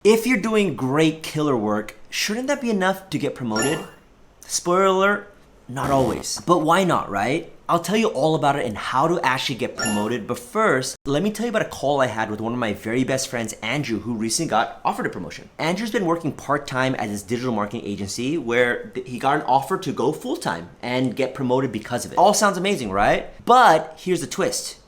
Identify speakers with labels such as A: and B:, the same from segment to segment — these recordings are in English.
A: If you're doing great killer work, shouldn't that be enough to get promoted? Spoiler alert, not always. But why not, right? I'll tell you all about it and how to actually get promoted. But first, let me tell you about a call I had with one of my very best friends, Andrew, who recently got offered a promotion. Andrew's been working part-time at his digital marketing agency where he got an offer to go full-time and get promoted because of it. All sounds amazing, right? But here's the twist.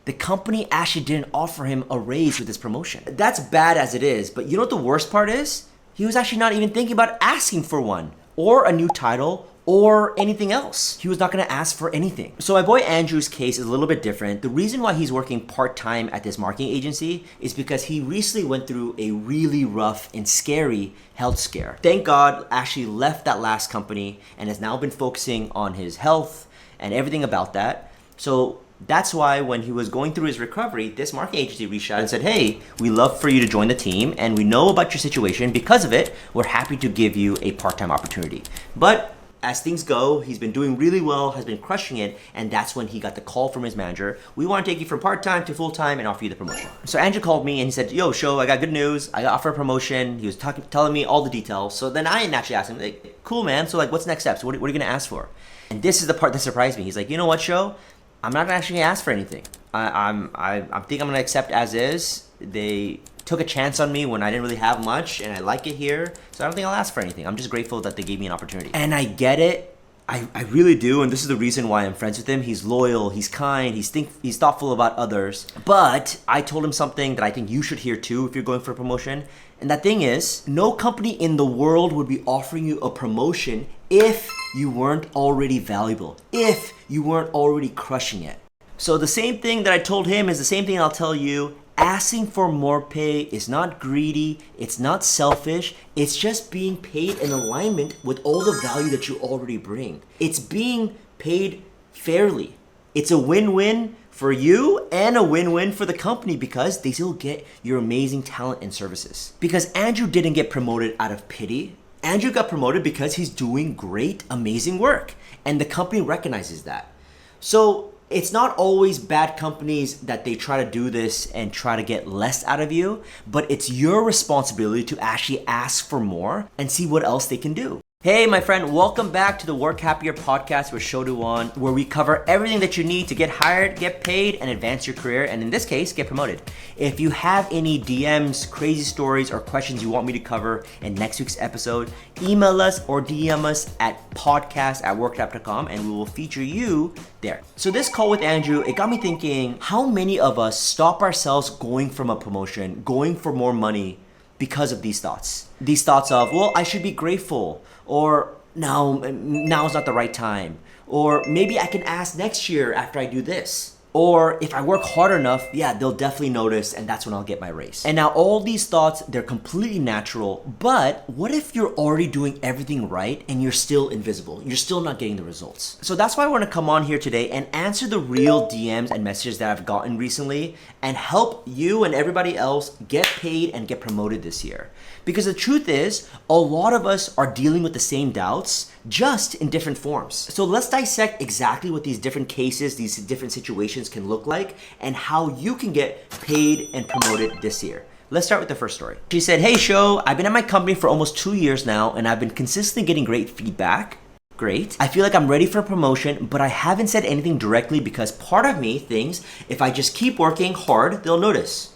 A: The company actually didn't offer him a raise with this promotion. That's bad as it is, but you know what the worst part is? He was actually not even thinking about asking for one, or a new title, or anything else. He was not gonna ask for anything. So my boy Andrew's case is a little bit different. The reason why he's working part-time at this marketing agency is because he recently went through a really rough and scary health scare. Thank God, actually left that last company and has now been focusing on his health and everything about that. So that's why when he was going through his recovery, this marketing agency reached out and said, hey, we love for you to join the team and we know about your situation. Because of it, we're happy to give you a part-time opportunity. But as things go, he's been doing really well, has been crushing it, and that's when he got the call from his manager. We want to take you from part-time to full-time and offer you the promotion. So Andrew called me and he said, yo, Sho, I got good news. I got offered a promotion. He was telling me all the details. So then I naturally asked him, like, cool, man. So like, what's next steps? What are you going to ask for? And this is the part that surprised me. He's like, you know what, Sho? I'm not actually gonna ask for anything. I think I'm gonna accept as is. They took a chance on me when I didn't really have much, and I like it here, so I don't think I'll ask for anything. I'm just grateful that they gave me an opportunity. And I get it. I really do, and this is the reason why I'm friends with him. He's loyal, he's kind, he's thoughtful about others. But I told him something that I think you should hear too if you're going for a promotion. And that thing is, no company in the world would be offering you a promotion if you weren't already valuable, if you weren't already crushing it. So the same thing that I told him is the same thing I'll tell you. Asking for more pay is not greedy, it's not selfish, it's just being paid in alignment with all the value that you already bring. It's being paid fairly. It's a win-win for you and a win-win for the company because they still get your amazing talent and services. Because Andrew didn't get promoted out of pity. Andrew got promoted because he's doing great, amazing work. And the company recognizes that. So it's not always bad companies that they try to do this and try to get less out of you, but it's your responsibility to actually ask for more and see what else they can do. Hey, my friend, welcome back to the Work Happier podcast with Shoduwan, where we cover everything that you need to get hired, get paid, and advance your career, and in this case, get promoted. If you have any DMs, crazy stories, or questions you want me to cover in next week's episode, email us or DM us at podcast@workhap.com, and we will feature you there. So this call with Andrew, it got me thinking, how many of us stop ourselves going from a promotion, going for more money, because of these thoughts? These thoughts of, well, I should be grateful, or now's not the right time, or maybe I can ask next year after I do this, or if I work hard enough, yeah, they'll definitely notice and that's when I'll get my raise. And now all these thoughts, they're completely natural, but what if you're already doing everything right and you're still invisible? You're still not getting the results. So that's why I want to come on here today and answer the real DMs and messages that I've gotten recently and help you and everybody else get paid and get promoted this year. Because the truth is, a lot of us are dealing with the same doubts, just in different forms. So let's dissect exactly what these different cases, these different situations can look like, and how you can get paid and promoted this year. Let's start with the first story. She said, hey Sho, I've been at my company for almost 2 years now, and I've been consistently getting great feedback. Great. I feel like I'm ready for a promotion, but I haven't said anything directly because part of me thinks if I just keep working hard, they'll notice.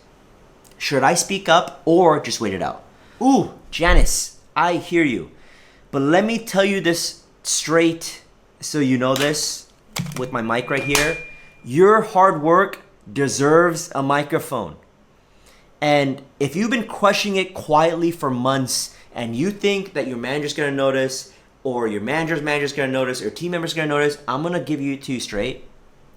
A: Should I speak up or just wait it out? Ooh, Janice, I hear you. But let me tell you this straight so you know this with my mic right here. Your hard work deserves a microphone. And if you've been crushing it quietly for months and you think that your manager's gonna notice, or your manager's gonna notice, or your team member's gonna notice, I'm gonna give you to you straight.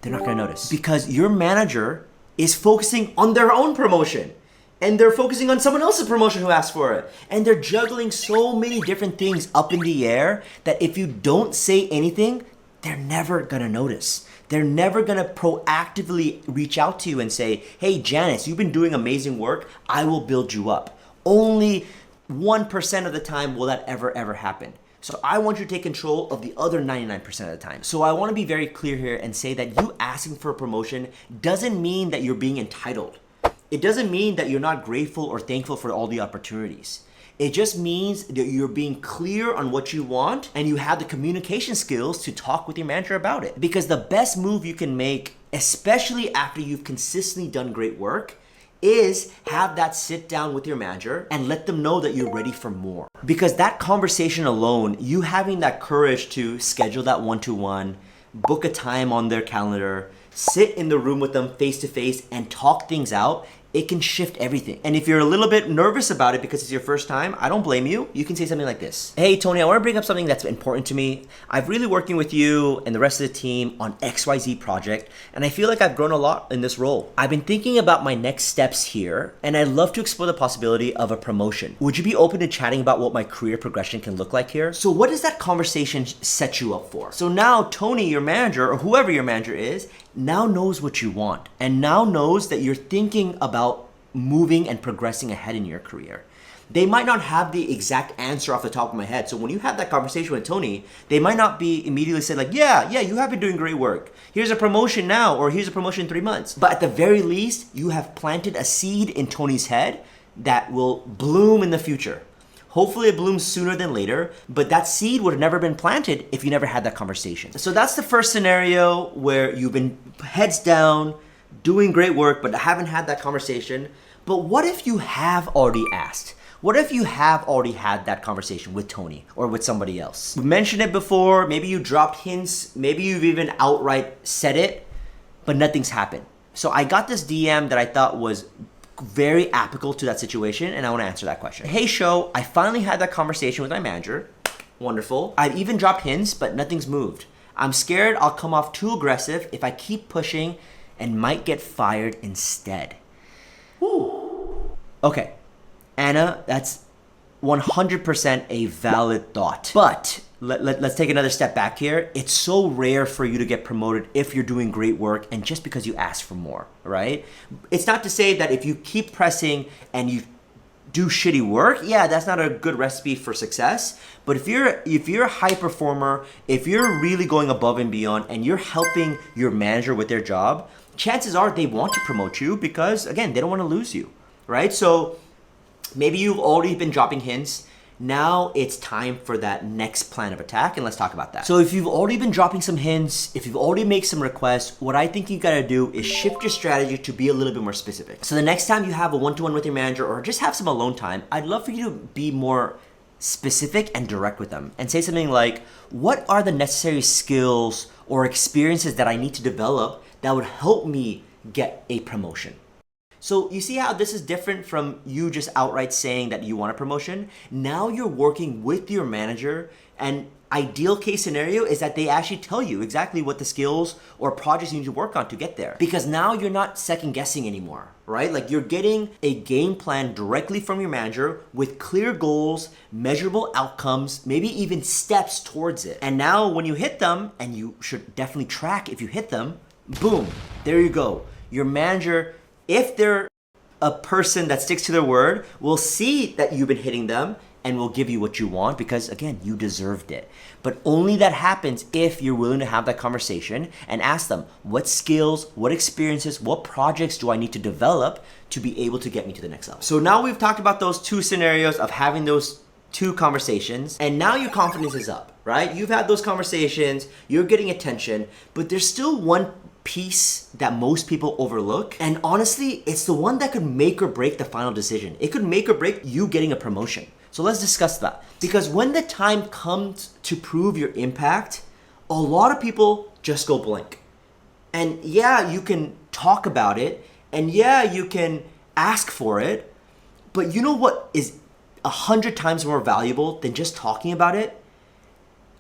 A: They're not gonna notice. Because your manager is focusing on their own promotion. And they're focusing on someone else's promotion who asked for it. And they're juggling so many different things up in the air that if you don't say anything, they're never gonna notice. They're never gonna proactively reach out to you and say, hey, Janice, you've been doing amazing work. I will build you up. Only 1% of the time will that ever happen. So I want you to take control of the other 99% of the time. So I wanna be very clear here and say that you asking for a promotion doesn't mean that you're being entitled. It doesn't mean that you're not grateful or thankful for all the opportunities. It just means that you're being clear on what you want and you have the communication skills to talk with your manager about it. Because the best move you can make, especially after you've consistently done great work, is have that sit down with your manager and let them know that you're ready for more. Because that conversation alone, you having that courage to schedule that one-to-one, book a time on their calendar, sit in the room with them face to face and talk things out, it can shift everything. And if you're a little bit nervous about it because it's your first time, I don't blame you. You can say something like this. Hey, Tony, I want to bring up something that's important to me. I've really working with you and the rest of the team on XYZ project, and I feel like I've grown a lot in this role. I've been thinking about my next steps here, and I'd love to explore the possibility of a promotion. Would you be open to chatting about what my career progression can look like here? So what does that conversation set you up for? So now Tony, your manager, or whoever your manager is, now knows what you want and now knows that you're thinking about moving and progressing ahead in your career. They might not have the exact answer off the top of my head. So when you have that conversation with Tony, they might not be immediately say like, yeah, you have been doing great work. Here's a promotion now, or here's a promotion in 3 months. But at the very least, you have planted a seed in Tony's head that will bloom in the future. Hopefully it blooms sooner than later, but that seed would have never been planted if you never had that conversation. So that's the first scenario where you've been heads down, doing great work, but haven't had that conversation. But what if you have already asked? What if you have already had that conversation with Tony or with somebody else? We mentioned it before, maybe you dropped hints, maybe you've even outright said it, but nothing's happened. So I got this DM that I thought was very applicable to that situation, and I want to answer that question. Hey, Sho, I finally had that conversation with my manager. Wonderful. I've even dropped hints, but nothing's moved. I'm scared I'll come off too aggressive if I keep pushing and might get fired instead. Woo. Okay, Anna, that's 100% a valid thought. But let's take another step back here. It's so rare for you to get promoted if you're doing great work and just because you ask for more, right? It's not to say that if you keep pressing and you do shitty work, yeah, that's not a good recipe for success. But if you're a high performer, if you're really going above and beyond and you're helping your manager with their job, chances are they want to promote you because, again, they don't want to lose you, right? So maybe you've already been dropping hints. Now it's time for that next plan of attack, and let's talk about that. So if you've already been dropping some hints, if you've already made some requests, what I think you gotta do is shift your strategy to be a little bit more specific. So the next time you have a one-to-one with your manager or just have some alone time, I'd love for you to be more specific and direct with them and say something like, what are the necessary skills or experiences that I need to develop that would help me get a promotion? So you see how this is different from you just outright saying that you want a promotion? Now you're working with your manager, and ideal case scenario is that they actually tell you exactly what the skills or projects you need to work on to get there. Because now you're not second guessing anymore, right? Like you're getting a game plan directly from your manager with clear goals, measurable outcomes, maybe even steps towards it. And now when you hit them, and you should definitely track if you hit them, boom, there you go. Your manager, if they're a person that sticks to their word, will see that you've been hitting them and will give you what you want because, again, you deserved it. But only that happens if you're willing to have that conversation and ask them, what skills, what experiences, what projects do I need to develop to be able to get me to the next level? So now we've talked about those two scenarios of having those two conversations, and now your confidence is up, right? You've had those conversations, you're getting attention, but there's still one piece that most people overlook, and honestly, it's the one that could make or break the final decision. It could make or break you getting a promotion. So let's discuss that. Because when the time comes to prove your impact, a lot of people just go blank. And yeah, you can talk about it, and yeah, you can ask for it, but you know what is 100 times more valuable than just talking about it?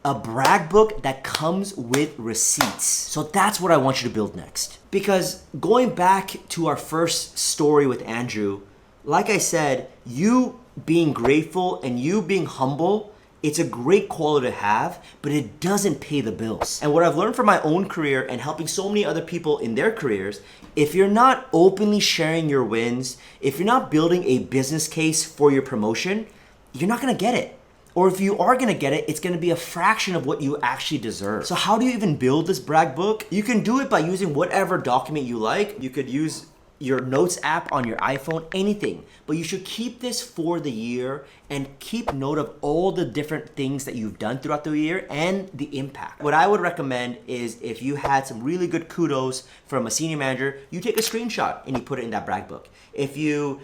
A: A brag book that comes with receipts. So that's what I want you to build next. Because going back to our first story with Andrew, like I said, you being grateful and you being humble, it's a great quality to have, but it doesn't pay the bills. And what I've learned from my own career and helping so many other people in their careers, if you're not openly sharing your wins, if you're not building a business case for your promotion, you're not gonna get it. Or if you are gonna get it, it's gonna be a fraction of what you actually deserve. So how do you even build this brag book? You can do it by using whatever document you like. You could use your notes app on your iPhone, anything. But you should keep this for the year and keep note of all the different things that you've done throughout the year and the impact. What I would recommend is if you had some really good kudos from a senior manager, you take a screenshot and you put it in that brag book. If you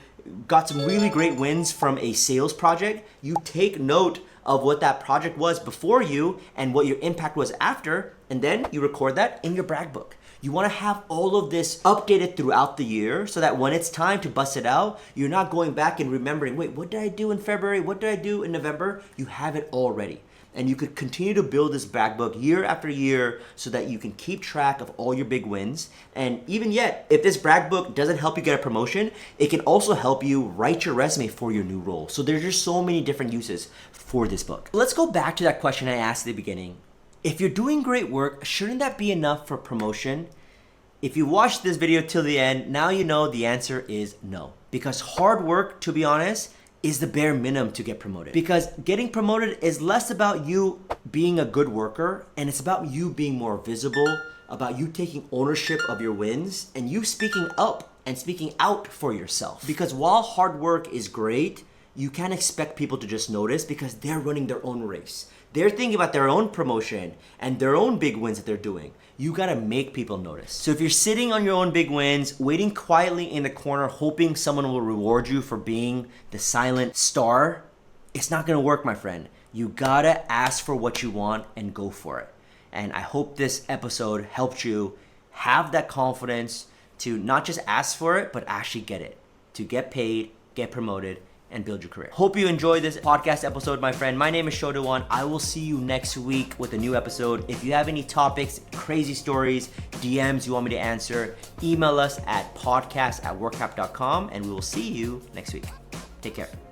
A: got some really great wins from a sales project, you take note of what that project was before you and what your impact was after, and then you record that in your brag book. You want to have all of this updated throughout the year so that when it's time to bust it out, you're not going back and remembering, wait, what did I do in February? What did I do in November? You have it already. And you could continue to build this brag book year after year so that you can keep track of all your big wins. And even yet, if this brag book doesn't help you get a promotion, it can also help you write your resume for your new role. So there's just so many different uses for this book. Let's go back to that question I asked at the beginning. If you're doing great work, shouldn't that be enough for promotion? If you watched this video till the end, now you know the answer is no. Because hard work, to be honest, is the bare minimum to get promoted. Because getting promoted is less about you being a good worker, and it's about you being more visible, about you taking ownership of your wins, and you speaking up and speaking out for yourself. Because while hard work is great, you can't expect people to just notice because they're running their own race. They're thinking about their own promotion and their own big wins that they're doing. You gotta make people notice. So if you're sitting on your own big wins, waiting quietly in the corner, hoping someone will reward you for being the silent star, it's not gonna work, my friend. You gotta ask for what you want and go for it. And I hope this episode helped you have that confidence to not just ask for it, but actually get it. To get paid, get promoted, and build your career. Hope you enjoyed this podcast episode, my friend. My name is Shodawan. I will see you next week with a new episode. If you have any topics, crazy stories, DMs you want me to answer, email us at podcast@workhap.com, and we will see you next week. Take care.